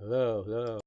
Hello, hello.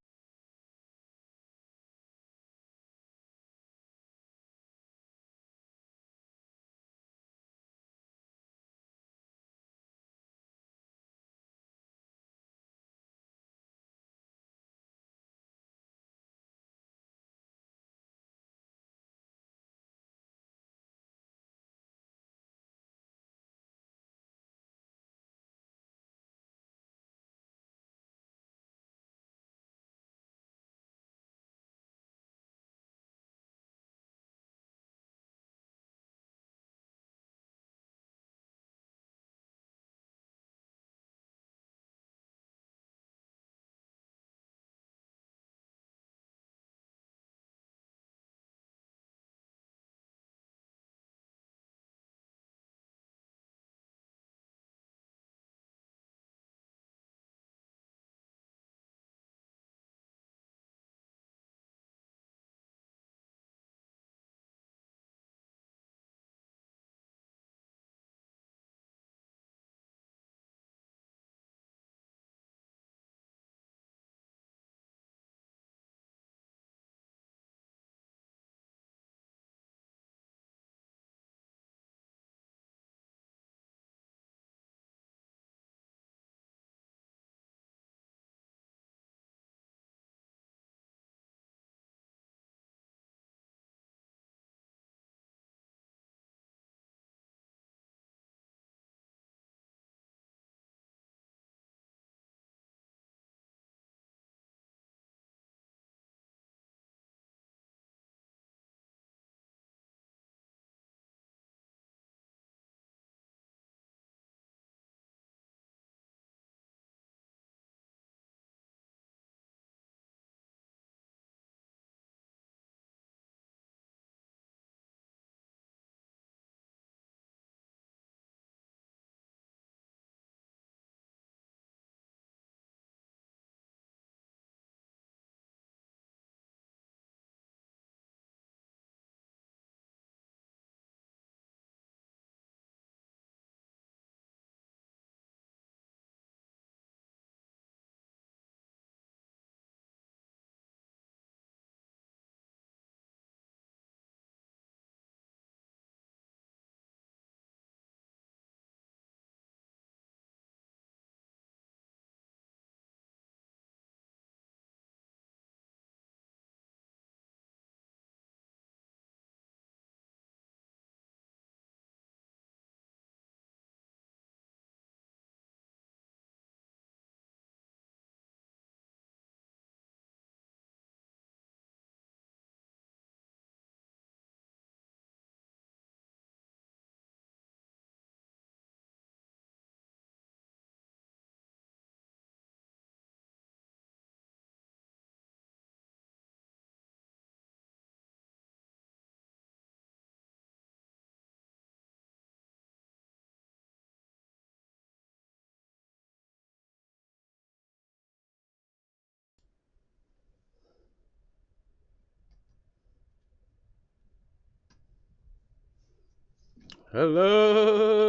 Hello.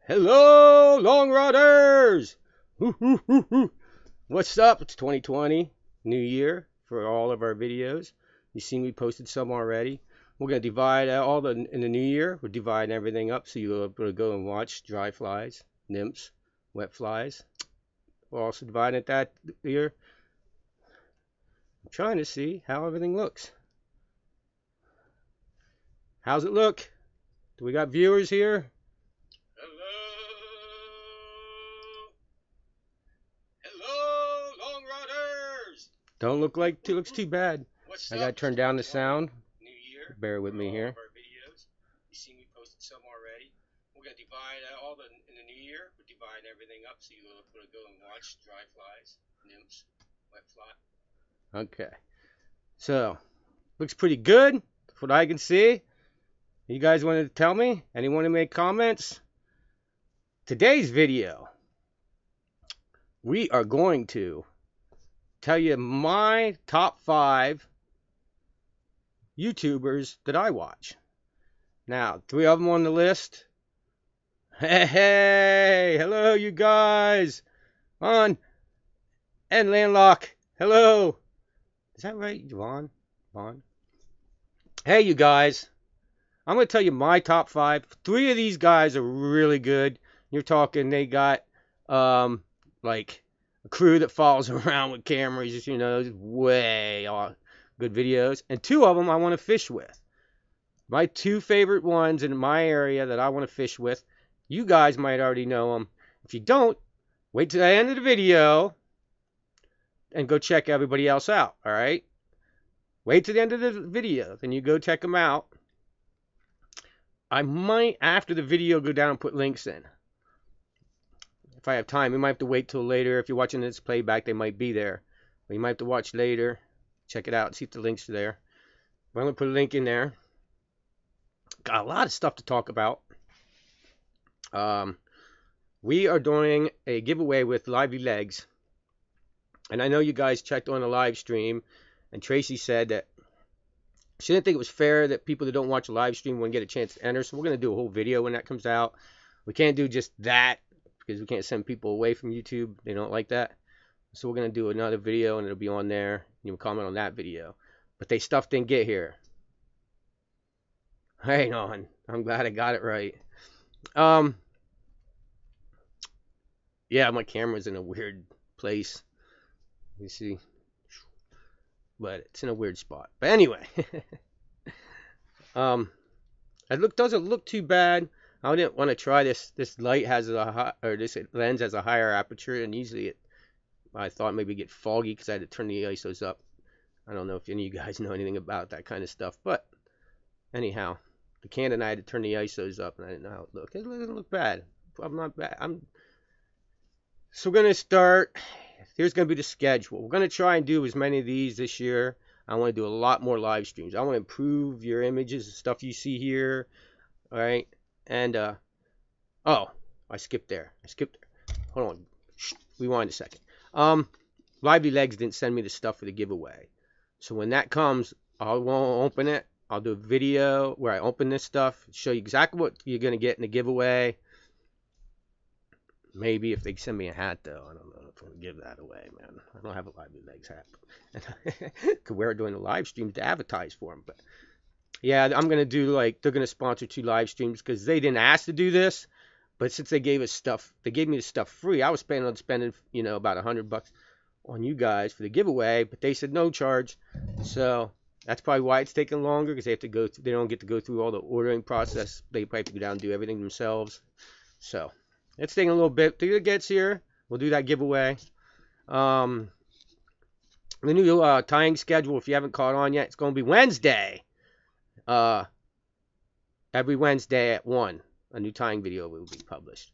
Hello, Long Riders. Hoo, hoo, hoo, hoo. What's up? It's 2020, New Year for all of our videos. You seen we posted some already. We're gonna divide all the in the new year. We're dividing everything up so you'll be able to go and watch dry flies, nymphs, wet flies. We're also dividing it that year. I'm trying to see how everything looks. How's it look? Do we got viewers here? Hello. Hello, Long Riders. Don't look like it looks too bad. I gotta turn down the sound. New Year. Bear with me here. Our videos. You see we posted some already. We're gonna divide all the in the new year. We're dividing everything up so you'll be able to go and watch dry flies, nymphs, wet fly. Okay. So looks pretty good. From what I can see. You guys want to tell me? Anyone to make comments? Today's video, we are going to tell you my top 5 YouTubers that I watch. Now, 3 of them on the list. Hey, hello you guys. On and Landlock. Hello. Is that right, Vaughn? Vaughn? Hey, you guys. I'm going to tell you my top 5. 3 of these guys are really good. You're talking they got like a crew that follows around with cameras, you know, way good videos. And 2 of them I want to fish with. My 2 favorite ones in my area that I want to fish with. You guys might already know them. If you don't, wait till the end of the video and go check everybody else out, all right? Wait till the end of the video, then you go check them out. I might, after the video, go down and put links in. If I have time, we might have to wait till later. If you're watching this playback, they might be there. But you might have to watch later. Check it out, see if the links are there. But I'm going to put a link in there. Got a lot of stuff to talk about. We are doing a giveaway with Lively Legs. And I know you guys checked on the live stream. And Tracy said that she didn't think it was fair that people that don't watch a live stream wouldn't get a chance to enter. So we're going to do a whole video when that comes out. We can't do just that because we can't send people away from YouTube. They don't like that. So we're going to do another video and it'll be on there. You can comment on that video. But stuff didn't get here. Hang on. I'm glad I got it right. Yeah, my camera's in a weird place. You see. But it's in a weird spot. But anyway. It doesn't look too bad. I didn't want to try this. This light has this lens has a higher aperture, and usually I thought maybe get foggy because I had to turn the ISOs up. I don't know if any of you guys know anything about that kind of stuff, but anyhow, the Canon I had to turn the ISOs up, and I didn't know how it looked. It doesn't look bad. I'm not bad. So we're gonna start. Here's gonna be the schedule. We're gonna try and do as many of these this year. I want to do a lot more live streams. I want to improve your images and stuff you see here. All right. And, oh, I skipped there. Hold on. Rewind a second. Lively Legs didn't send me the stuff for the giveaway. So when that comes, I won't open it. I'll do a video where I open this stuff, show you exactly what you're going to get in the giveaway. Maybe if they send me a hat, though. I don't know if I'm going to give that away, man. I don't have a Lively Legs hat. Could wear it during the live streams to advertise for them. But yeah, I'm going to do they're going to sponsor 2 live streams because they didn't ask to do this. But since they gave us stuff, they gave me the stuff free. I was planning on spending, about $100 on you guys for the giveaway. But they said no charge. So that's probably why it's taking longer because they don't get to go through all the ordering process. They probably have to go down and do everything themselves. So it's taking a little bit till it gets here. We'll do that giveaway. The new tying schedule, if you haven't caught on yet, it's going to be Wednesday. Every Wednesday at 1, a new tying video will be published.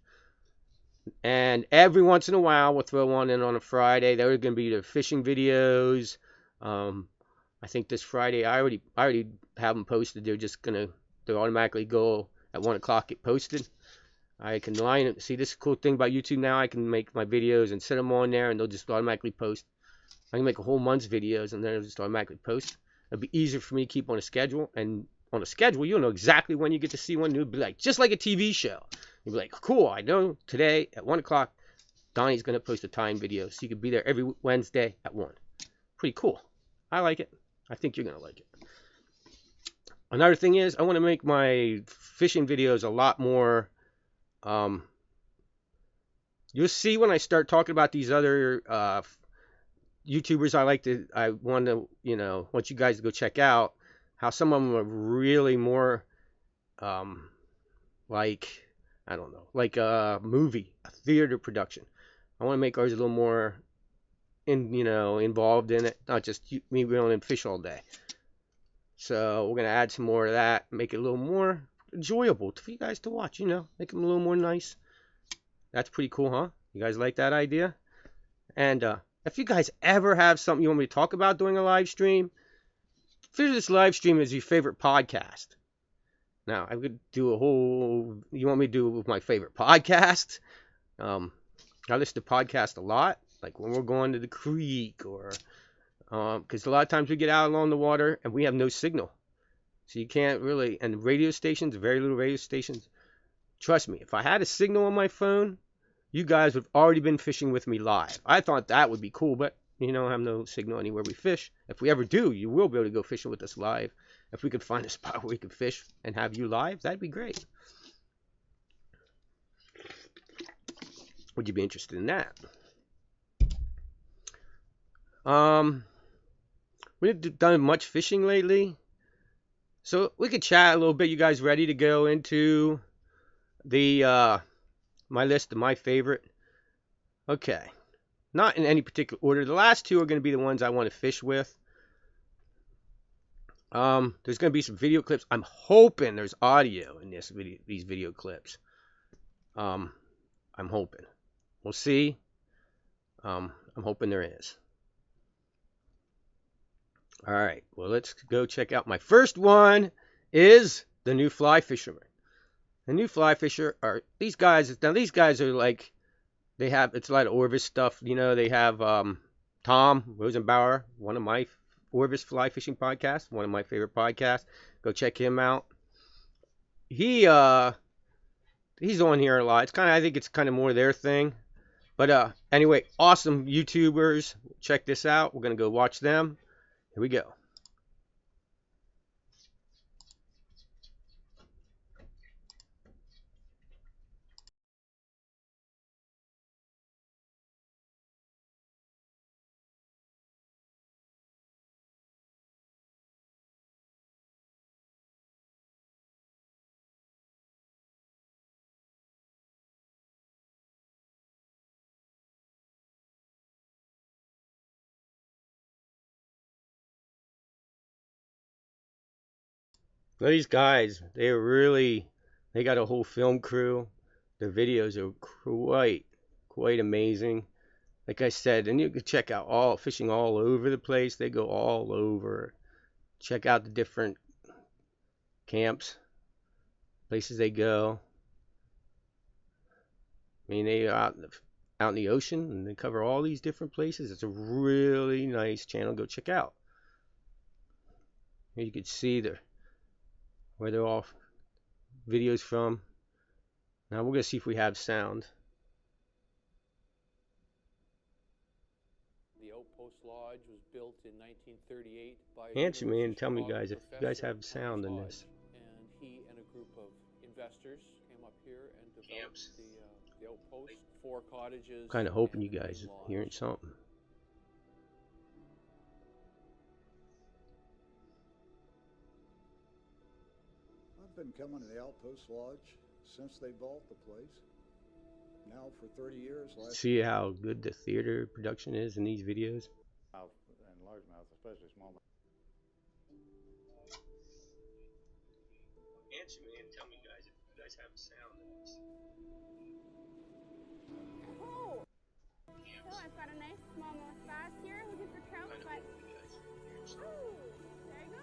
And every once in a while, we'll throw one in on a Friday. There are going to be the fishing videos. I think this Friday, I already have them posted. They'll automatically go at 1 o'clock, get posted. I can line it. See, this cool thing about YouTube now, I can make my videos and set them on there, and they'll just automatically post. I can make a whole month's videos, and then it'll just automatically post. It'll be easier for me to keep on a schedule, and on a schedule, you'll know exactly when you get to see one. It'll be just like a TV show. You'll be like, cool, I know today at 1 o'clock, Donnie's going to post a time video, so you can be there every Wednesday at 1. Pretty cool. I like it. I think you're going to like it. Another thing is, I want to make my fishing videos a lot more. You'll see when I start talking about these other YouTubers I want you guys to go check out, how some of them are really more like a movie, a theater production. I want to make ours a little more involved in it, not just me going and fish all day. So we're gonna add some more of that, make it a little more enjoyable for you guys to watch. Make them a little more nice. That's pretty cool, huh? You guys like that idea? And if you guys ever have something you want me to talk about during a live stream, figure this live stream as your favorite podcast. Now, I could do you want me to do with my favorite podcast? I listen to podcasts a lot, like when we're going to the creek or, because a lot of times we get out along the water and we have no signal. So you can't really, and radio stations, very little radio stations. Trust me, if I had a signal on my phone, you guys would have already been fishing with me live. I thought that would be cool, but you know, I have no signal anywhere we fish. If we ever do, you will be able to go fishing with us live. If we could find a spot where we could fish and have you live, that'd be great. Would you be interested in that? We haven't done much fishing lately, so we could chat a little bit. You guys ready to go into the my list of my favorite? Okay, not in any particular order. The last two are going to be the ones I want to fish with. There's going to be some video clips. I'm hoping there's audio in these video clips. I'm hoping. We'll see. I'm hoping there is. All right. Well, let's go check out. My first one is the new fly fisherman. The new fly fisher are these guys. Now these guys are like, they have, it's a lot of Orvis stuff. You know, they have Tom Rosenbauer, one of my Orvis fly fishing podcasts, one of my favorite podcasts. Go check him out. He's on here a lot. It's kind of, I think it's kind of more their thing. But anyway, awesome YouTubers. Check this out. We're gonna go watch them. Here we go. These guys, they got a whole film crew. Their videos are quite amazing. Like I said, and you can check out fishing all over the place. They go all over. Check out the different camps, places they go. I mean, they are out in the ocean and they cover all these different places. It's a really nice channel. Go check out. Here you can see where they're all videos from. Now we're gonna see if we have sound. The Outpost Lodge was built in 1938 by answer me and tell me, guys, if you guys have sound in this. And he and a group of investors came up here and developed the outpost, 4 cottages. Kind of hoping you guys are hearing something. I've been coming to the Outpost Lodge since they bought the place. Now for 30 years. See how good the theater production is in these videos? And largemouth, especially smallmouth. Answer me and tell me, guys, if you guys have sound in this. Oh! So I've got a nice smallmouth bass here looking for trout, but... Oh! There you go.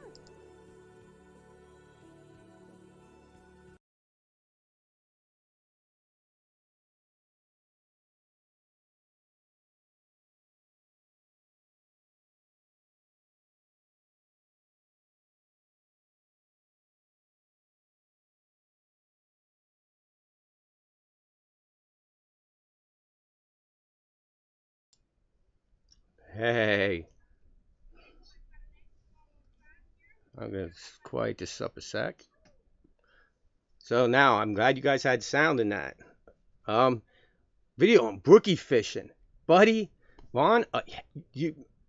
Hey, I'm going to quiet this up a sec. So now, I'm glad you guys had sound in that. Video on brookie fishing. Buddy, Vaughn,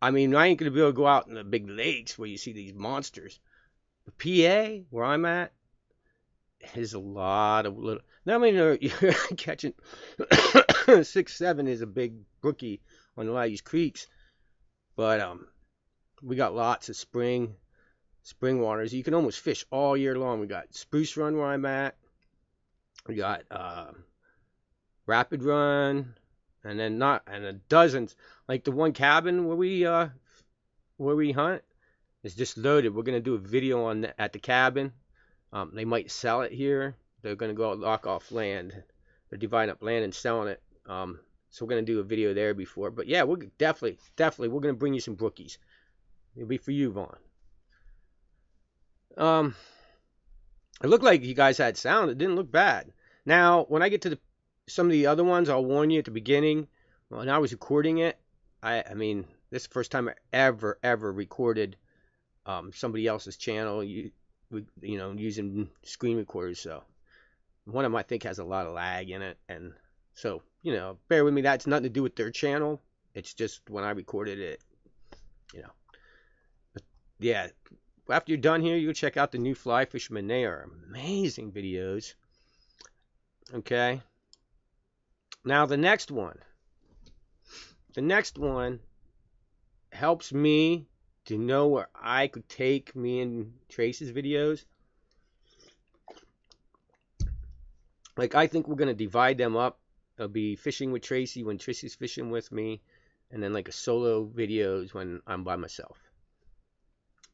I mean, I ain't going to be able to go out in the big lakes where you see these monsters. The PA, where I'm at, is a lot of little... Now, I mean, you're catching 6-7 is a big brookie on a lot of these creeks. But we got lots of spring waters. You can almost fish all year long. We got Spruce Run where I'm at. We got Rapid Run, and then dozens. Like the one cabin where we hunt is just loaded. We're gonna do a video on at the cabin. They might sell it here. They're gonna go lock off land. They're dividing up land and selling it. So we're going to do a video there before. But yeah, we're definitely, we're going to bring you some brookies. It'll be for you, Vaughn. It looked like you guys had sound. It didn't look bad. Now, when I get to some of the other ones, I'll warn you at the beginning. When I was recording it, I mean, this is the first time I ever recorded somebody else's channel, you know, using screen recorders. So one of them I think has a lot of lag in it, and so, you know, bear with me. That's nothing to do with their channel. It's just when I recorded it, you know. But yeah, after you're done here, you check out the new Fly Fisherman. They are amazing videos. Okay. Now the next one. The next one helps me to know where I could take me and Trace's videos. Like, I think we're going to divide them up. It'll be fishing with Tracy when Tracy's fishing with me, and then like a solo videos when I'm by myself.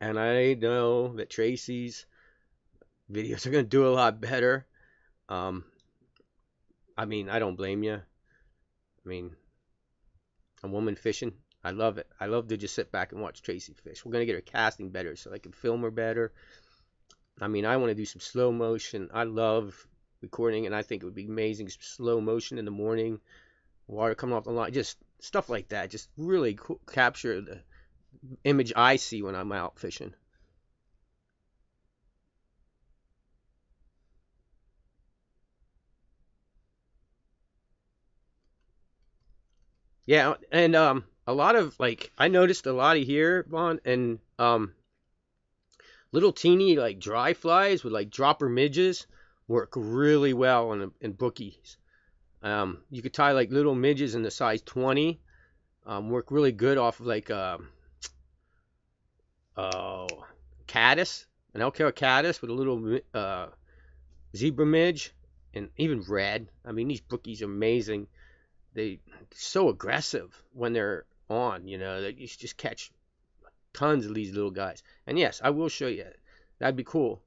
And I know that Tracy's videos are going to do a lot better. I mean, I don't blame you. I mean, a woman fishing, I love it. I love to just sit back and watch Tracy fish. We're going to get her casting better so I can film her better. I mean, I want to do some slow motion. I love recording, and I think it would be amazing. Some slow motion in the morning, water coming off the line, just stuff like that. Just really capture the image I see when I'm out fishing. Yeah, and a lot of, like, I noticed a lot of here, Vaughn, and little teeny like dry flies with like dropper midges work really well in bookies. You could tie like little midges in the size 20, work really good off of like caddis, an elk hair caddis with a little zebra midge, and even red. I mean, these bookies are amazing. They're so aggressive when they're on, you know, that you just catch tons of these little guys. And yes, I will show you. That'd be cool.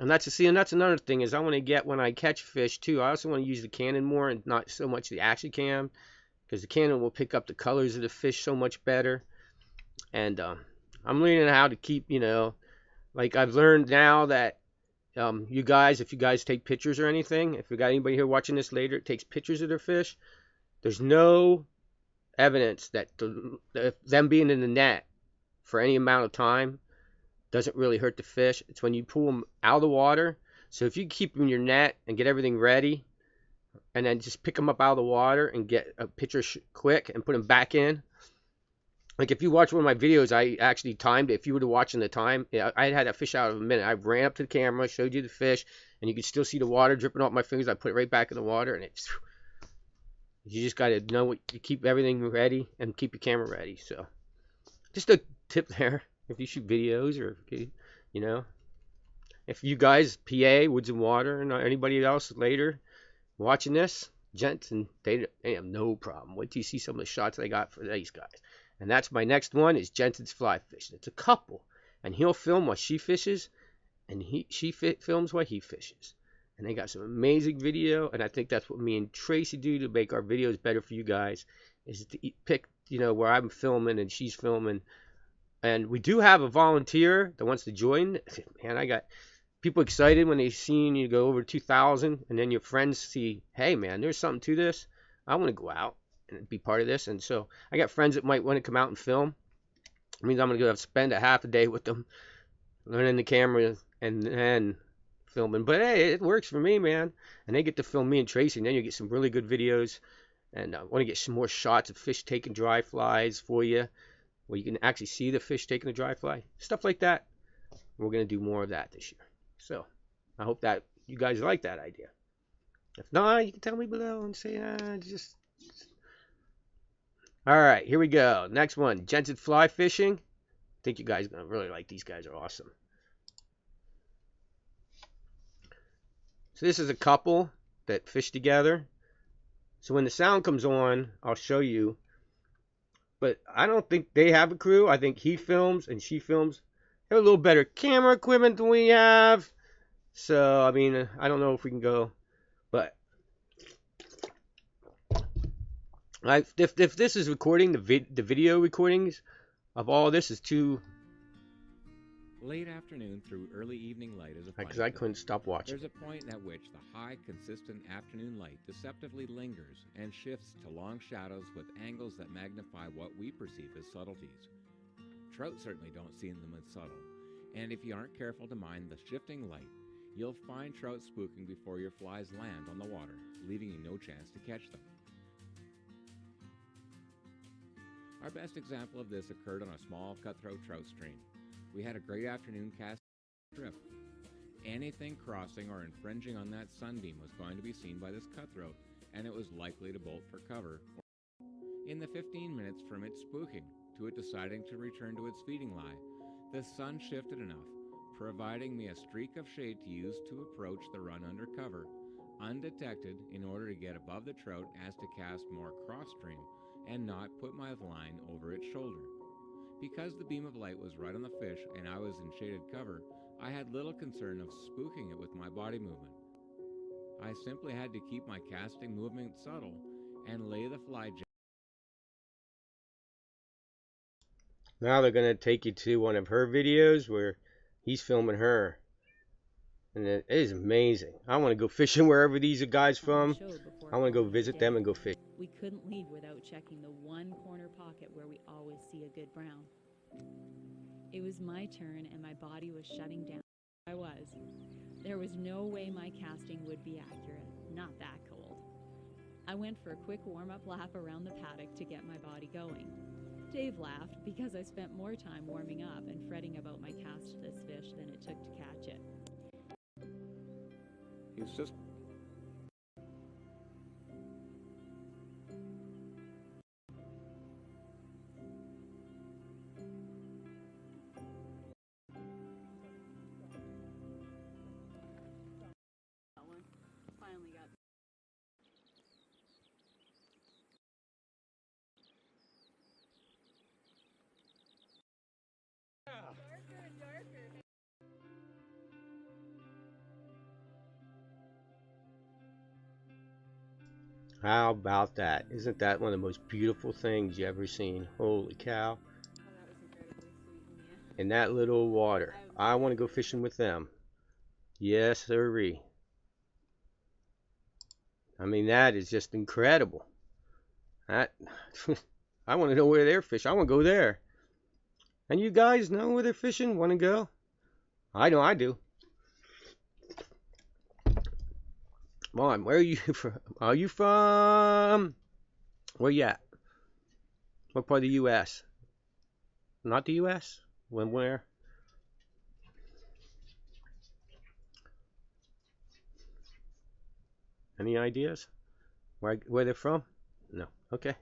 And that's another thing is I want to get, when I catch fish too, I also want to use the Canon more and not so much the Action Cam, because the Canon will pick up the colors of the fish so much better. And I'm learning how to keep, you know, like I've learned now that you guys, if you guys take pictures or anything, if you got anybody here watching this later, it takes pictures of their fish. There's no evidence that them being in the net for any amount of time doesn't really hurt the fish. It's when you pull them out of the water. So if you keep them in your net and get everything ready, and then just pick them up out of the water and get a picture quick and put them back in. Like if you watch one of my videos, I actually timed it. If you were watching the time, I had that fish out of a minute. I ran up to the camera, showed you the fish, and you could still see the water dripping off my fingers. I put it right back in the water, and it's... You just got to know what you keep everything ready and keep your camera ready. So, just a tip there. If you shoot videos or, you know, if you guys, PA, Woods and Water, and anybody else later watching this, gents, and they have no problem. Wait till you see some of the shots I got for these guys. And that's my next one is Jensen's Fly Fishing. It's a couple, and he'll film while she fishes, and she films while he fishes. And they got some amazing video, and I think that's what me and Tracy do to make our videos better for you guys, is to pick, you know, where I'm filming and she's filming. And we do have a volunteer that wants to join. Man, I got people excited when they seen you go over 2,000, and then your friends see, hey, man, there's something to this. I want to go out and be part of this. And so I got friends that might want to come out and film. It means I'm going to go spend a half a day with them, learning the camera, and then filming. But hey, it works for me, man. And they get to film me and Tracy, and then you get some really good videos. And I want to get some more shots of fish taking dry flies for you, where you can actually see the fish taking the dry fly, stuff like that. We're going to do more of that this year. So I hope that you guys like that idea. If not, you can tell me below and say, just. All right, here we go. Next one, Jensen Fly Fishing. I think you guys are going to really like these guys. Are awesome. So this is a couple that fish together. So when the sound comes on, I'll show you. But I don't think they have a crew. I think he films and she films. They have a little better camera equipment than we have. So, I mean, I don't know if we can go. But if this is recording, the video recordings of all this is 2 Late afternoon through early evening light is a funny Because I thing. couldn't stop watching. There's a point at which the high, consistent afternoon light deceptively lingers and shifts to long shadows with angles that magnify what we perceive as subtleties. Trout certainly don't see them as subtle, and if you aren't careful to mind the shifting light, you'll find trout spooking before your flies land on the water, leaving you no chance to catch them. Our best example of this occurred on a small cutthroat trout stream. We had a great afternoon casting strip. Anything crossing or infringing on that sunbeam was going to be seen by this cutthroat, and it was likely to bolt for cover. In the 15 minutes from it spooking to it deciding to return to its feeding lie, the sun shifted enough, providing me a streak of shade to use to approach the run under cover, undetected in order to get above the trout as to cast more cross-stream and not put my line over its shoulder. Because the beam of light was right on the fish and I was in shaded cover, I had little concern of spooking it with my body movement. I simply had to keep my casting movement subtle and lay the fly gently. Now they're going to take you to one of her videos where he's filming her. And it is amazing. I want to go fishing wherever these are guys from. I want to go visit them and go fish. We couldn't leave without checking the one corner pocket where we always see a good brown. It was my turn and my body was shutting down. I was. There was no way my casting would be accurate. Not that cold. I went for a quick warm-up lap around the paddock to get my body going. Dave laughed because I spent more time warming up and fretting about my cast to this fish than it took to catch it. He's just Finally got Darker and darker. How about that? Isn't that one of the most beautiful things you ever seen? Holy cow. Oh, that was incredibly sweet in you. In that little water. I want to go fishing with them. Yes, sirree. I mean, that is just incredible. That I want to know where they're fishing. I want to go there. And you guys know where they're fishing? Want to go? I know I do. Come on, where are you from? Are you from? Where you at? What part of the U.S.? Not the U.S.? When, where? Any ideas? Where they're from? No. Okay.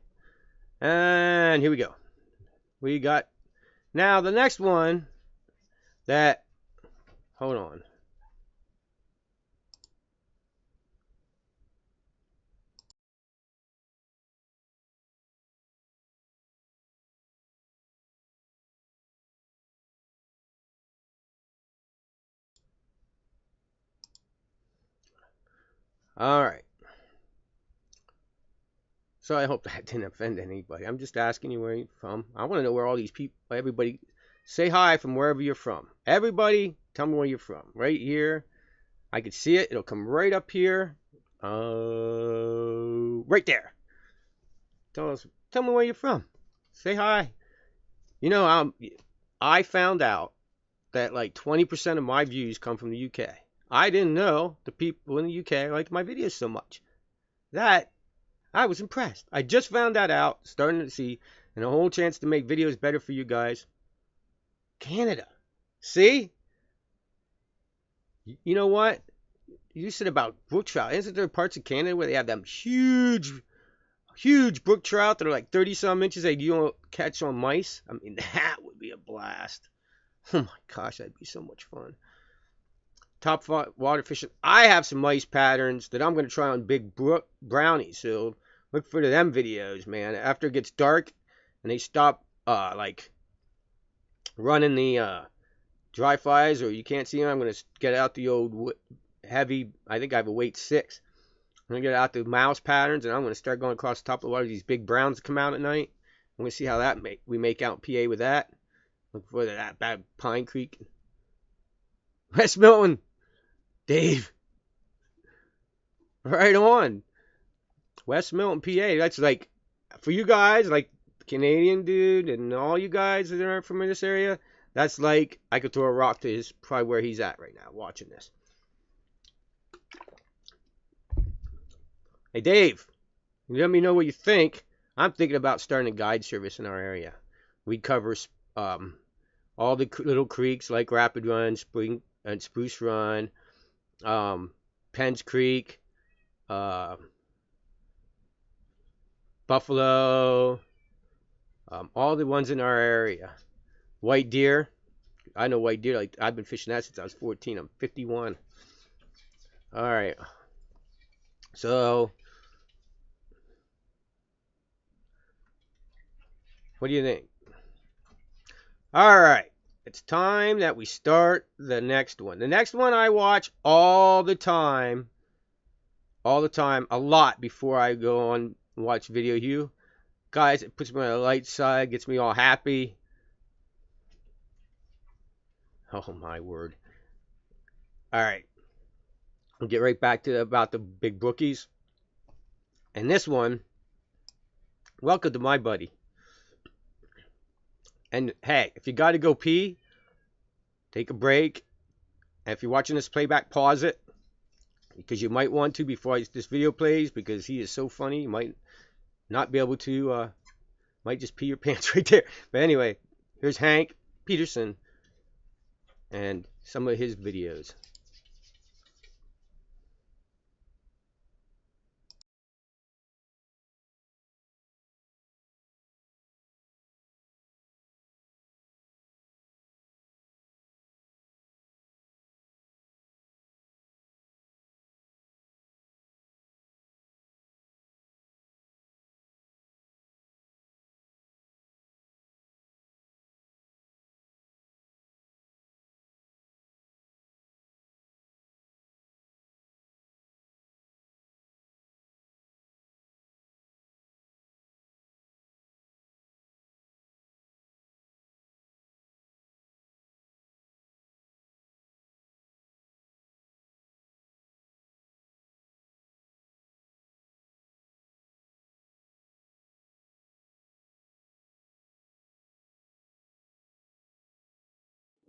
And here we go. We got... Now, the next one that... Hold on. All right. So I hope that didn't offend anybody. I'm just asking you where you're from. I want to know where all these people, everybody, say hi from wherever you're from. Everybody, tell me where you're from. Right here. I can see it. It'll come right up here. Right there. Tell me where you're from. Say hi. You know, I found out that like 20% of my views come from the UK. I didn't know the people in the UK liked my videos so much. That, I was impressed. I just found that out, starting to see, and a whole chance to make videos better for you guys. Canada. See? You know what? You said about brook trout. Isn't there parts of Canada where they have them huge brook trout that are like 30-some inches that you don't catch on mice? I mean, that would be a blast. Oh my gosh, that'd be so much fun. Top water fishing. I have some mice patterns that I'm going to try on big brook brownies. So look for them videos, man. After it gets dark and they stop like running the dry flies, or you can't see them, I'm going to get out the old heavy, I think I have a weight 6. I'm going to get out the mouse patterns, and I'm going to start going across the top of the water. These big browns that come out at night. I'm going to see how that we make out in PA with that. Look for that bad Pine Creek. West Milton. Dave. Right on. West Milton, PA. That's like, for you guys, like Canadian dude and all you guys that are from this area, that's like, I could throw a rock to his, probably where he's at right now, watching this. Hey, Dave, let me know what you think. I'm thinking about starting a guide service in our area. We'd cover all the little creeks like Rapid Run, Spring and Spruce Run, Penns Creek, Buffalo, all the ones in our area. White Deer. I know White Deer. Like, I've been fishing that since I was 14. I'm 51. All right. So, what do you think? All right. It's time that we start the next one. The next one I watch all the time, a lot before I go on and watch Video You. Guys, it puts me on the light side, gets me all happy. Oh my word. All right. We'll get right back to about the big bookies. And this one, welcome to my buddy. And hey, if you got to go pee, take a break. And if you're watching this playback, pause it. Because you might want to before this video plays, because he is so funny. You might not be able to, might just pee your pants right there. But anyway, here's Hank Peterson and some of his videos.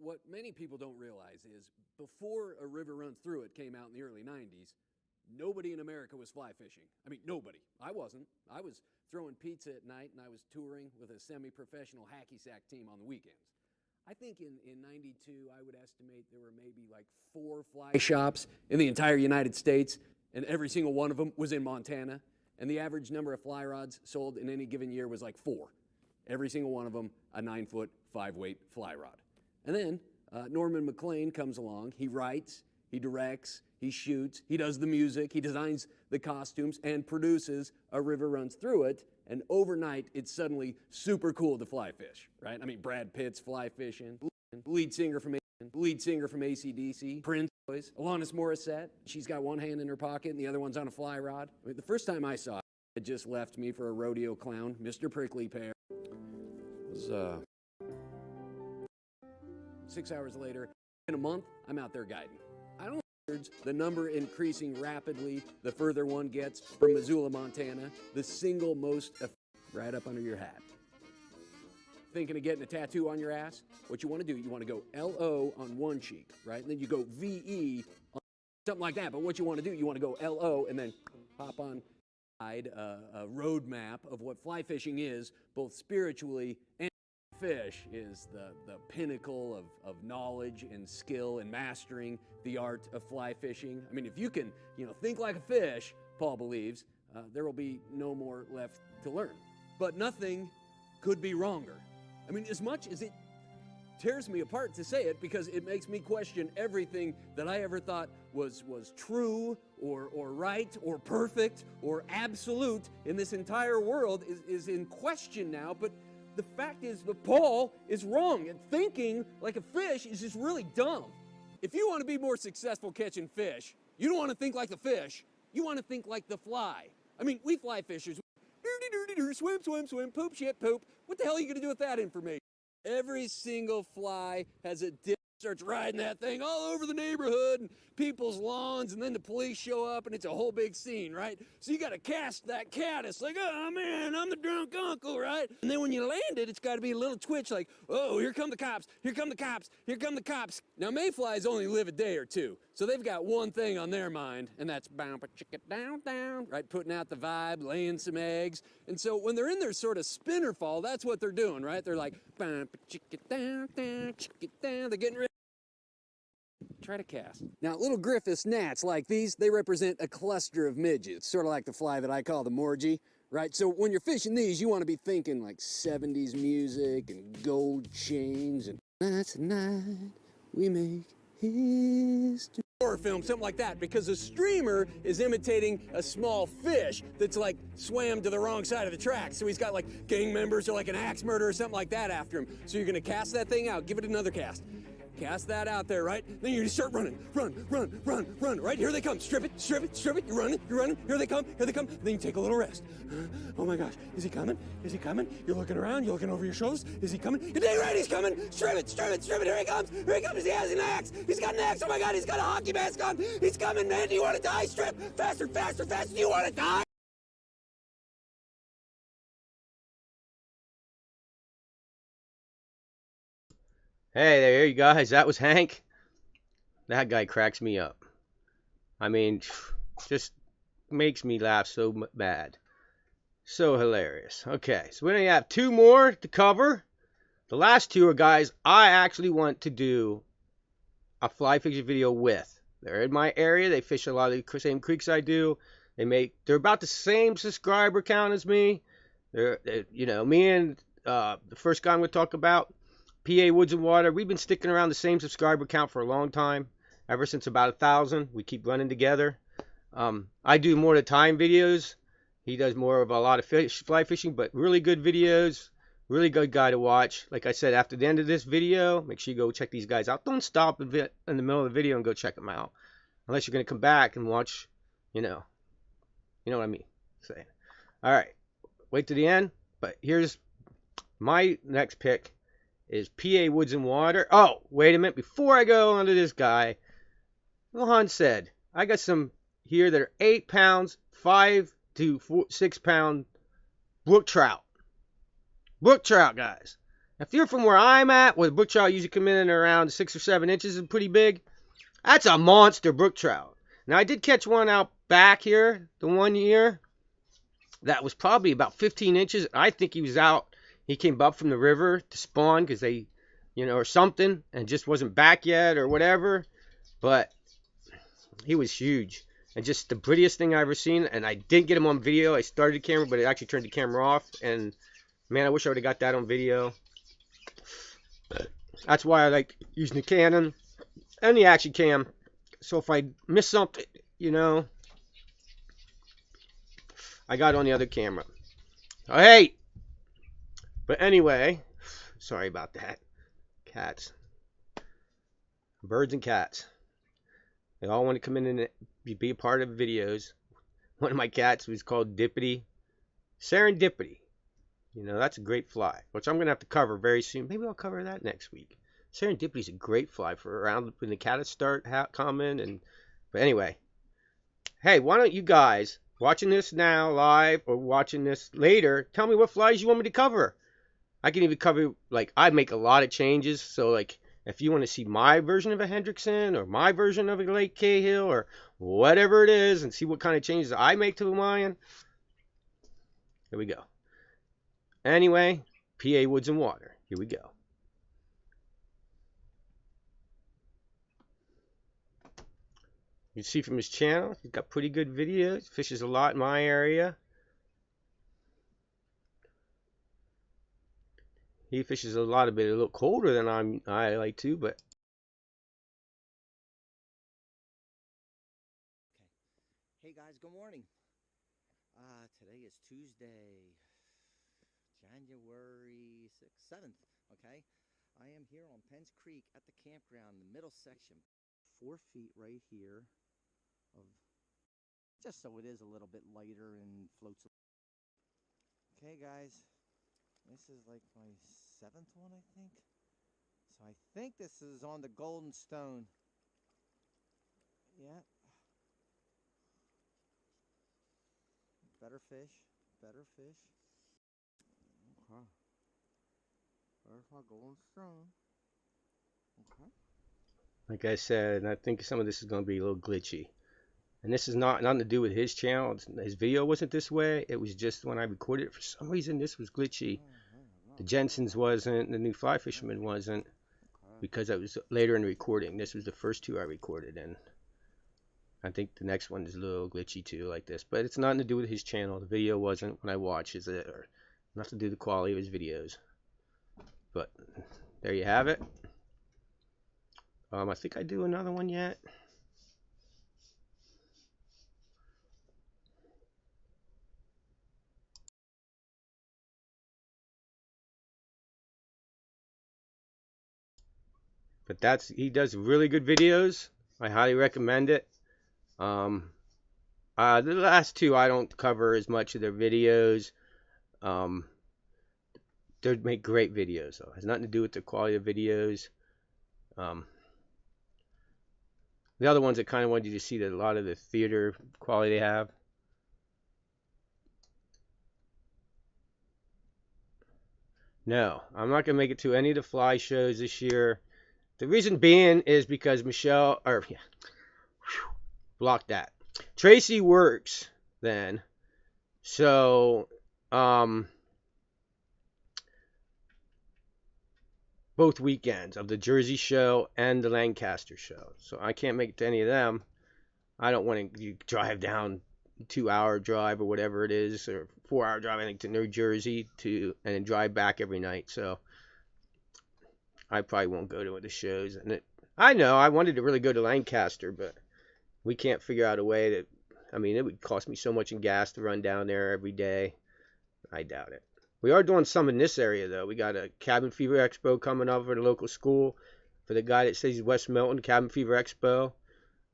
What many people don't realize is before A River Runs Through It came out in the early 90s, nobody in America was fly fishing. I mean, nobody. I wasn't. I was throwing pizza at night and I was touring with a semi-professional hacky sack team on the weekends. I think in 92, I would estimate there were maybe like 4 fly shops in the entire United States, and every single one of them was in Montana. And the average number of fly rods sold in any given year was like 4. Every single one of them a 9-foot, 5-weight fly rod. And then Norman McLean comes along. He writes, he directs, he shoots, he does the music, he designs the costumes, and produces A River Runs Through It. And overnight, it's suddenly super cool to fly fish, right? I mean, Brad Pitt's fly fishing, lead singer from AC/DC, Prince, Alanis Morissette. She's got one hand in her pocket and the other one's on a fly rod. I mean, the first time I saw it, it just left me for a rodeo clown, Mr. Prickly Pear. It was 6 hours later, in a month, I'm out there guiding. I don't know the number increasing rapidly the further one gets from Missoula, Montana, the single most right up under your hat. Thinking of getting a tattoo on your ass? What you want to do, you want to go L-O on one cheek, right? And then you go V-E on something like that. But what you want to do, you want to go L-O and then pop on a road map of what fly fishing is, both spiritually and fish is the pinnacle of knowledge and skill and mastering the art of fly fishing. I mean, if you can, think like a fish, Paul believes, there will be no more left to learn. But nothing could be wronger. I mean, as much as it tears me apart to say it, because it makes me question everything that I ever thought was true or right or perfect or absolute in this entire world is in question now. But the fact is that Paul is wrong, and thinking like a fish is just really dumb. If you want to be more successful catching fish, you don't want to think like the fish. You want to think like the fly. I mean, we fly fishers, swim, poop, shit, poop. What the hell are you going to do with that information? Every single fly has a different starts riding that thing all over the neighborhood and people's lawns, and then the police show up and it's a whole big scene, right? So you got to cast that caddis like, oh man, I'm the drunk uncle, right? And then when you land it, it's got to be a little twitch like, oh, here come the cops, here come the cops, here come the cops. Now mayflies only live a day or two, so they've got one thing on their mind, and that's bound chicka down down, right? Putting out the vibe, laying some eggs. And so when they're in their sort of spinner fall, that's what they're doing, right? They're like bound chicka down down, chicka down. They're getting ready. Try to cast. Now, little Griffiths gnats like these, they represent a cluster of midges, sort of like the fly that I call the morgie, right? So when you're fishing these, you want to be thinking like 70s music and gold chains and that's the night we make history. Horror film, something like that, because a streamer is imitating a small fish that's like swam to the wrong side of the track. So he's got like gang members or like an axe murderer or something like that after him. So you're gonna cast that thing out, give it another cast. Cast that out there, right? Then you start running, run, right? Here they come, strip it, strip it, strip it, you're running, here they come. Then you take a little rest. Oh my gosh, is he coming? Is he coming? You're looking around, you're looking over your shoulders. Is he coming? You're dang right, he's coming! Strip it, here he comes, he has an axe! He's got an axe, oh my god, he's got a hockey mask on! He's coming, man, do you want to die? Strip! Faster, do you want to die? Hey, there you guys. That was Hank. That guy cracks me up. I mean, just makes me laugh so bad. So hilarious. Okay, so we only have two more to cover. The last two are guys I actually want to do a fly fishing video with. They're in my area. They fish a lot of the same creeks I do. They're about the same subscriber count as me. They're you know, me and the first guy I'm going to talk about, PA Woods and Water, we've been sticking around the same subscriber count for a long time. Ever since about 1,000. We keep running together. I do more of the time videos. He does more of a lot of fly fishing, but really good videos. Really good guy to watch. Like I said, after the end of this video, make sure you go check these guys out. Don't stop in the middle of the video and go check them out. Unless you're going to come back and watch, you know what I mean. Saying. All right. Wait to the end. But here's my next pick. Is PA Woods and Water. Oh, wait a minute. Before I go on to this guy, Lohan said, I got some here that are 8 pounds, 5 to 6 pound brook trout. Brook trout, guys. If you're from where I'm at, where the brook trout usually come in around 6 or 7 inches and pretty big, that's a monster brook trout. Now, I did catch one out back here the one year that was probably about 15 inches. I think he was out. He came up from the river to spawn because they, or something, and just wasn't back yet or whatever. But he was huge and just the prettiest thing I ever seen. And I didn't get him on video. I started the camera, but it actually turned the camera off. And man, I wish I would have got that on video. That's why I like using the Canon and the Action Cam. So if I miss something, I got it on the other camera. Oh, hey! But anyway, sorry about that. Cats. Birds and cats. They all want to come in and be a part of videos. One of my cats was called Dippity. Serendipity. That's a great fly, which I'm going to have to cover very soon. Maybe I'll cover that next week. Serendipity is a great fly for around when the cats start coming. But anyway, hey, why don't you guys, watching this now live or watching this later, tell me what flies you want me to cover. I can even cover, I make a lot of changes. So, if you want to see my version of a Hendrickson or my version of a Lake Cahill or whatever it is and see what kind of changes I make to mine, here we go. Anyway, PA Woods and Water. Here we go. You see from his channel, he's got pretty good videos. Fishes a lot in my area. He fishes a little colder than I like to, but. Hey guys, good morning. Today is Tuesday, January 7th, okay? I am here on Penns Creek at the campground, the middle section. 4 feet right here of, just so it is a little bit lighter and floats. Okay guys. This is like my 7th one, I think. So I think this is on the Golden Stone. Yeah. Better fish. Better fish. Okay. There's my Golden Stone. Okay. Like I said, I think some of this is going to be a little glitchy. And this is nothing to do with his channel. His video wasn't this way. It was just when I recorded it, for some reason, this was glitchy. The Jensen's wasn't. The New Fly Fisherman wasn't. Because it was later in the recording. This was the first two I recorded. And I think the next one is a little glitchy too, like this. But it's nothing to do with his channel. The video wasn't when I watched it. Or nothing to do with the quality of his videos. But there you have it. I think I do another one yet. But he does really good videos. I highly recommend it. The last two I don't cover as much of their videos. They make great videos though. It has nothing to do with the quality of videos. The other ones I kind of wanted you to see that a lot of the theater quality they have. No, I'm not gonna make it to any of the fly shows this year. The reason being is because block that. Tracy works then. So, both weekends of the Jersey show and the Lancaster show. So I can't make it to any of them. I don't want to drive down 2-hour drive or whatever it is, or 4-hour drive, I think, to New Jersey and then drive back every night. So I probably won't go to the shows. And I know I wanted to really go to Lancaster, but we can't figure out a way that, I mean, it would cost me so much in gas to run down there every day. I doubt it. We are doing some in this area, though. We got a Cabin Fever Expo coming up for the local school. For the guy that says he's West Milton, Cabin Fever Expo.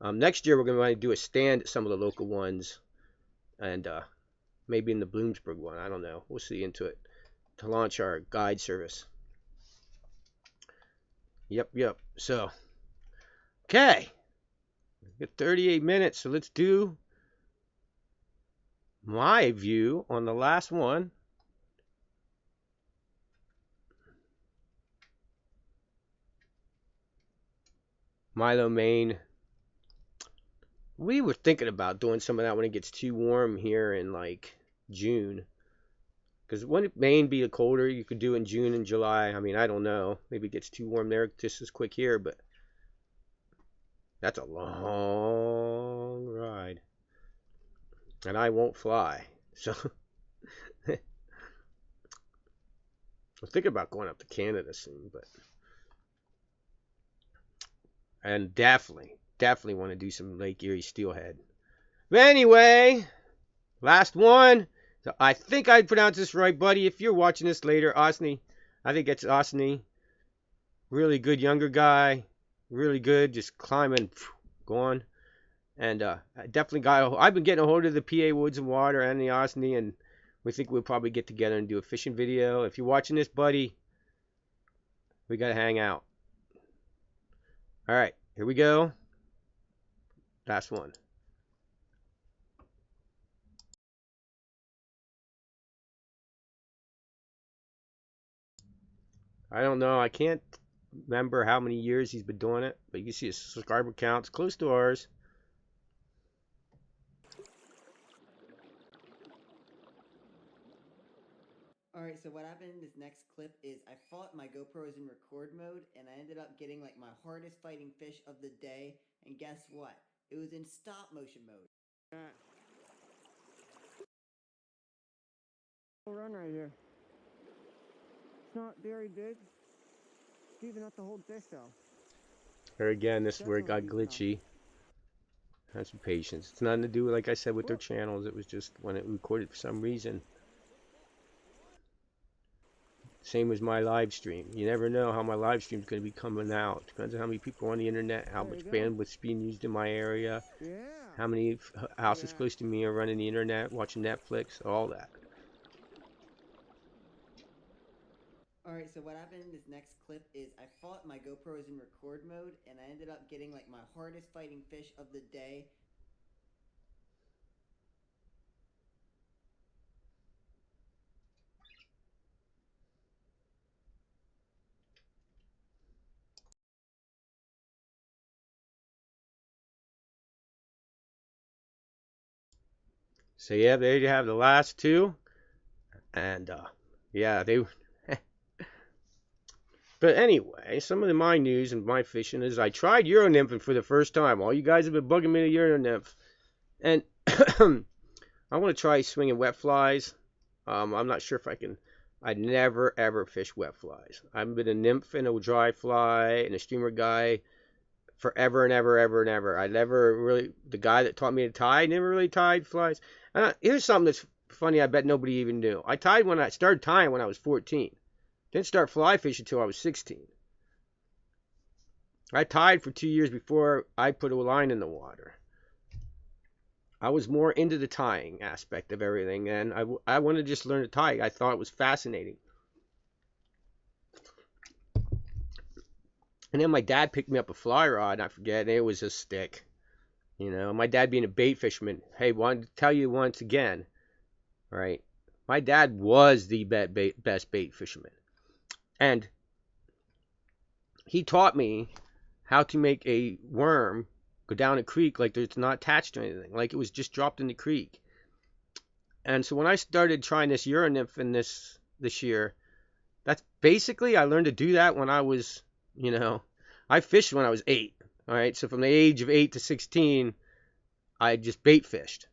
Next year, we're going to do a stand at some of the local ones. And maybe in the Bloomsburg one. I don't know. We'll see into it. To launch our guide service. Yep. So, okay. We got 38 minutes, so let's do my view on the last one. Milo, Maine. We were thinking about doing some of that when it gets too warm here in like June. Because wouldn't Maine be colder? You could do in June and July. I mean, I don't know. Maybe it gets too warm there just as quick here, but that's a long ride. And I won't fly. So I'm thinking about going up to Canada soon, but and definitely want to do some Lake Erie Steelhead. But anyway, last one. So I think I pronounced this right, buddy. If you're watching this later, Osney, I think it's Osney. Really good younger guy. Really good, just climbing, going. And I definitely I've been getting a hold of the PA Woods and Water and the Osney, and we think we'll probably get together and do a fishing video. If you're watching this, buddy, we got to hang out. All right, here we go. Last one. I don't know. I can't remember how many years he's been doing it, but you can see his subscriber count's close to ours. Alright, so what happened in this next clip is I thought my GoPro was in record mode, and I ended up getting like my hardest fighting fish of the day, and guess what? It was in stop motion mode. Run right here. It's not very big. It's even not the whole fish though. Here again, this is where it got glitchy. Have some patience. It's nothing to do, like I said, with their channels. It was just when it recorded for some reason. Same as my live stream. You never know how my live stream is going to be coming out. Depends on how many people are on the internet, how much bandwidth is being used in my area, how many houses close to me are running the internet, watching Netflix, all that. Alright, so what happened in this next clip is I thought my GoPro was in record mode, and I ended up getting like my hardest fighting fish of the day. So yeah, there you have the last two. And yeah, they but anyway, some of my news and my fishing is I tried Euro nymphing for the first time. All you guys have been bugging me to Euro nymph. And I want to try swinging wet flies. I'm not sure if I can. I'd never ever fish wet flies. I've been a nymph and a dry fly and a streamer guy forever and ever. I never really, the guy that taught me to tie never really tied flies. Here's something that's funny, I bet nobody even knew. I started tying when I was 14. Didn't start fly fishing until I was 16. I tied for 2 years before I put a line in the water. I was more into the tying aspect of everything, and I wanted to just learn to tie. I thought it was fascinating. And then my dad picked me up a fly rod, I forget, and it was a stick. You know, my dad being a bait fisherman. Hey, wanted to tell you once again, right? My dad was the best bait fisherman. And he taught me how to make a worm go down a creek like it's not attached to anything, like it was just dropped in the creek. And so when I started trying this Euro nymph in this year, that's basically, I learned to do that when I was, you know, I fished when I was 8. All right, so from the age of 8 to 16, I just bait fished.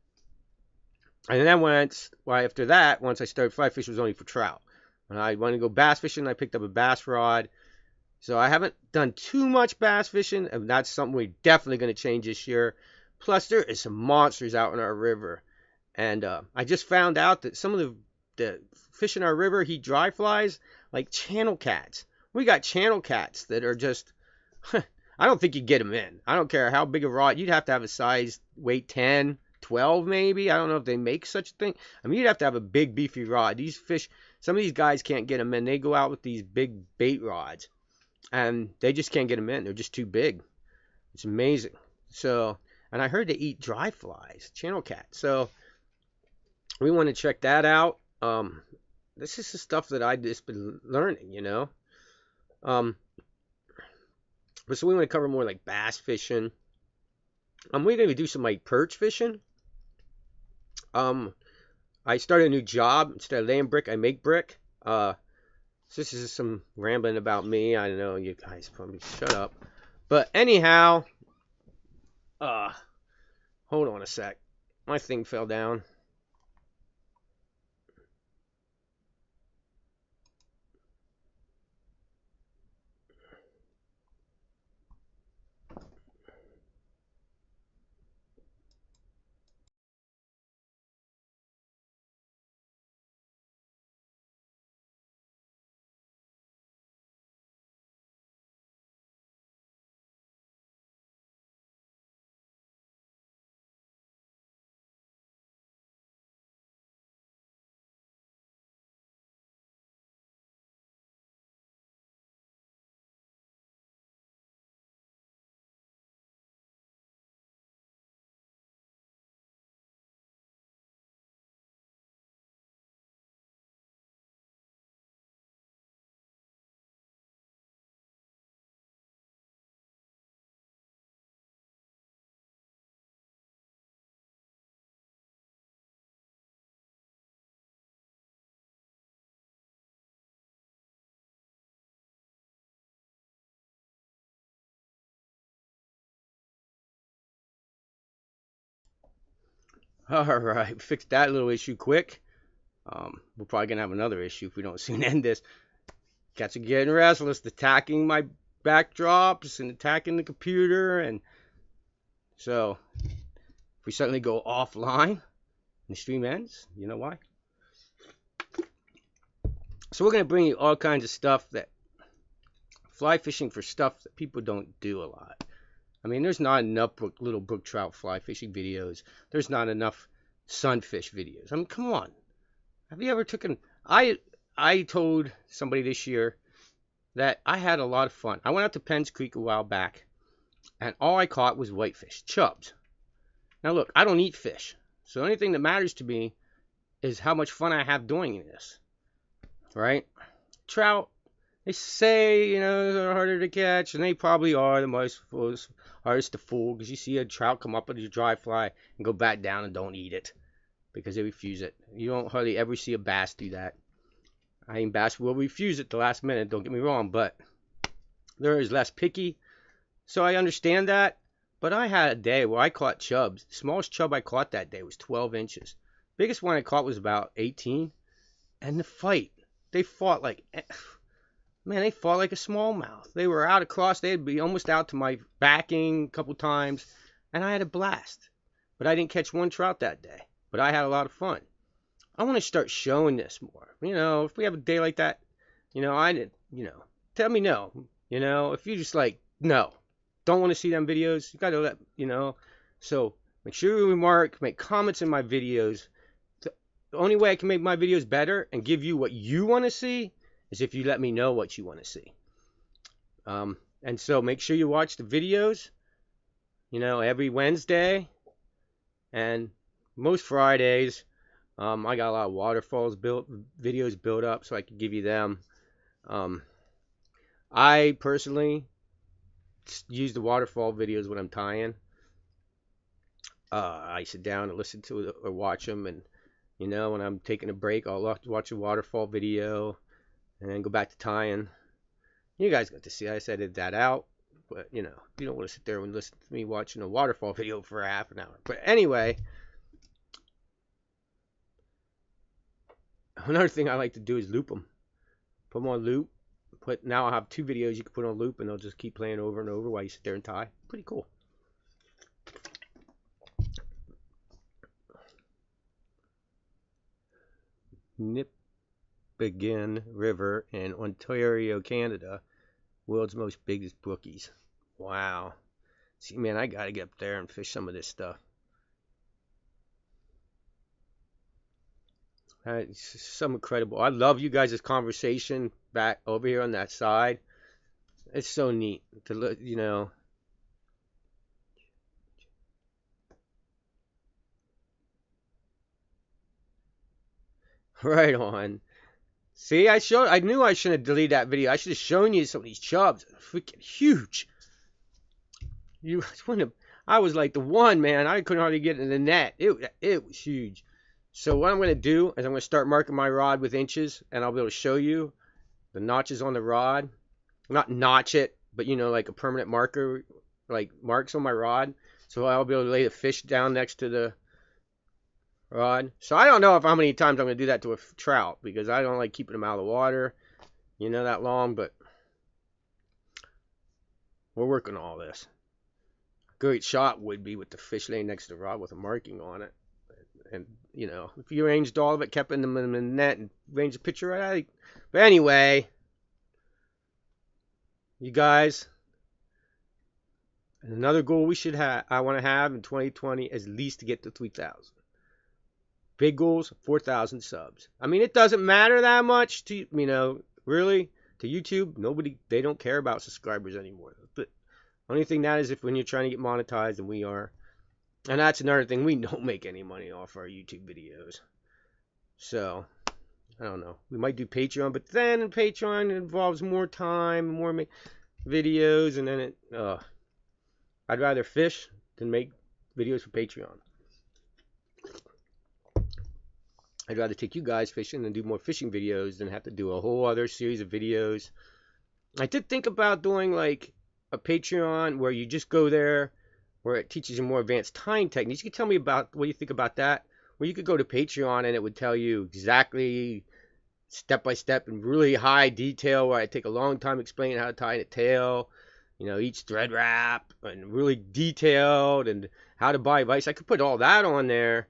And then after that, once I started fly fishing, it was only for trout. When I wanted to go bass fishing, I picked up a bass rod. So I haven't done too much bass fishing, and that's something we're definitely going to change this year. Plus, there is some monsters out in our river. And I just found out that some of the fish in our river, dry flies, like channel cats. We got channel cats that are just, I don't think you get them in. I don't care how big a rod. You'd have to have a size, weight 10, 12 maybe. I don't know if they make such a thing. I mean, you'd have to have a big, beefy rod. These fish, some of these guys can't get them in. They go out with these big bait rods, and they just can't get them in. They're just too big. It's amazing. So, and I heard they eat dry flies, channel cats. So, we want to check that out. This is the stuff that I've just been learning, you know. But so we want to cover more like bass fishing. We're going to do some like perch fishing. I started a new job. Instead of laying brick, I make brick. So this is some rambling about me. I know you guys probably shut up. But anyhow, hold on a sec. My thing fell down. All right, fixed that little issue quick. We're probably going to have another issue if we don't soon end this. Cats are getting restless, attacking my backdrops and attacking the computer. And so, if we suddenly go offline and the stream ends, you know why? So we're going to bring you all kinds of stuff that, fly fishing for stuff that people don't do a lot. I mean, there's not enough little brook trout fly fishing videos. There's not enough sunfish videos. I mean, come on. Have you ever taken... I told somebody this year that I had a lot of fun. I went out to Penns Creek a while back, and all I caught was whitefish, chubs. Now look, I don't eat fish, so the only thing that matters to me is how much fun I have doing this, right? Trout, they say, you know, they're harder to catch, and they probably are the most hardest to fool, because you see a trout come up with a dry fly and go back down and don't eat it, because they refuse it. You don't hardly ever see a bass do that. I mean, bass will refuse it the last minute, don't get me wrong, but they're less picky, so I understand that. But I had a day where I caught chubs. The smallest chub I caught that day was 12 inches. Biggest one I caught was about 18. And the fight, they fought like, man, they fought like a smallmouth. They were out across, they'd be almost out to my backing a couple times, and I had a blast. But I didn't catch one trout that day. But I had a lot of fun. I want to start showing this more. You know, if we have a day like that, you know, tell me no. You know, if you just like, no, don't want to see them videos, you got to let, you know. So make sure you remark, make comments in my videos. The only way I can make my videos better and give you what you want to see is if you let me know what you want to see. And so make sure you watch the videos, you know, every Wednesday and most Fridays. I got a lot of waterfalls videos built up, so I could give you them. I personally use the waterfall videos when I'm tying. I sit down and listen to it or watch them, and you know, when I'm taking a break, I'll watch a waterfall video and then go back to tying. You guys got to see I edited that out, but you know, you don't want to sit there and listen to me watching a waterfall video for half an hour. But anyway, another thing I like to do is loop them. Put them on loop. Now I have 2 videos you can put on loop, and they'll just keep playing over and over while you sit there and tie. Pretty cool. Nipissing River in Ontario, Canada. World's most biggest brookies. Wow. See, man, I gotta get up there and fish some of this stuff. It's so incredible. I love you guys' conversation back over here on that side. It's so neat to look, you know. Right on. See, I knew I shouldn't have deleted that video. I should have shown you some of these chubs. Freaking huge. I was like the one, man. I couldn't hardly get in the net. It was huge. So what I'm going to do is I'm going to start marking my rod with inches, and I'll be able to show you the notches on the rod. Not notch it, but you know, like a permanent marker, like marks on my rod. So I'll be able to lay the fish down next to the rod. So I don't know how many times I'm going to do that to a trout, because I don't like keeping them out of the water, you know, that long, but we're working on all this. A great shot would be with the fish laying next to the rod with a marking on it. And, you know, if you arranged all of it, kept them in the net, and arranged the picture right. But anyway, you guys, another goal I want to have in 2020 is at least to get to 3,000. Big goals, 4,000 subs. I mean, it doesn't matter that much to, you know, really, to YouTube. They don't care about subscribers anymore. But only thing that is if when you're trying to get monetized, and we are. And that's another thing, we don't make any money off our YouTube videos. So, I don't know. We might do Patreon, but then in Patreon it involves more time, more videos, and then I'd rather fish than make videos for Patreon. I'd rather take you guys fishing and do more fishing videos than have to do a whole other series of videos. I did think about doing like a Patreon where you just go there, where it teaches you more advanced tying techniques. You can tell me about what you think about that. Where you could go to Patreon and it would tell you exactly step by step in really high detail, where I take a long time explaining how to tie a tail, you know, each thread wrap, and really detailed, and how to buy vise. I could put all that on there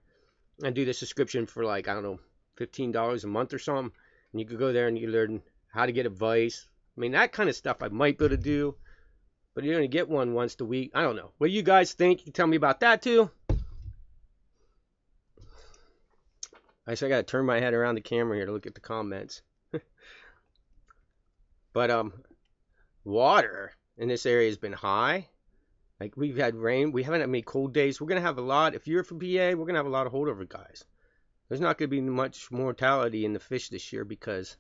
and do the subscription for like, I don't know, $15 a month or something. And you could go there and you learn how to get a vise. I mean, that kind of stuff I might be able to do. But you're going to get one once a week. I don't know. What do you guys think? You can tell me about that too. I got to turn my head around the camera here to look at the comments. But water in this area has been high. Like, we've had rain. We haven't had many cold days. We're going to have a lot. If you're from PA, we're going to have a lot of holdover guys. There's not going to be much mortality in the fish this year because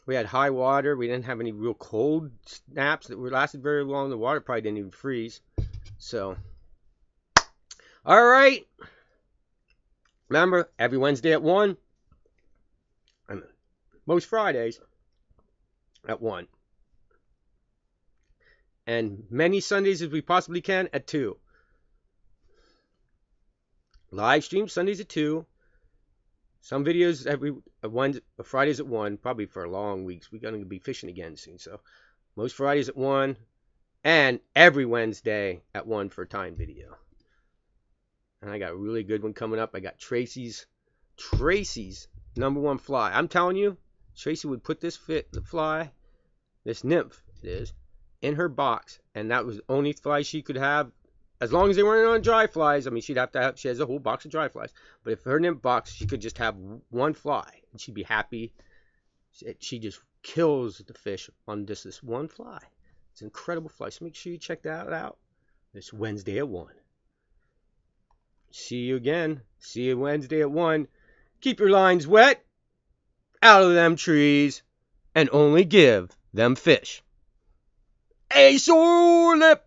we had high water. We didn't have any real cold snaps that lasted very long. The water probably didn't even freeze. So, all right. Remember, every Wednesday at 1. And most Fridays at 1. And many Sundays as we possibly can at 2. Live stream Sundays at 2. Some videos Fridays at 1, probably for long weeks. We're going to be fishing again soon. So most Fridays at 1. And every Wednesday at 1 for a time video. And I got a really good one coming up. I got Tracy's #1 fly. I'm telling you, Tracy would put this fly, this nymph it is, in her box, and that was the only fly she could have, as long as they weren't on dry flies. I mean, she has a whole box of dry flies, but if her nymph box, she could just have one fly, and she'd be happy. She just kills the fish on just this one fly. It's an incredible fly, so make sure you check that out this Wednesday at 1. See you again. See you Wednesday at 1. Keep your lines wet, out of them trees, and only give them fish a sore lip.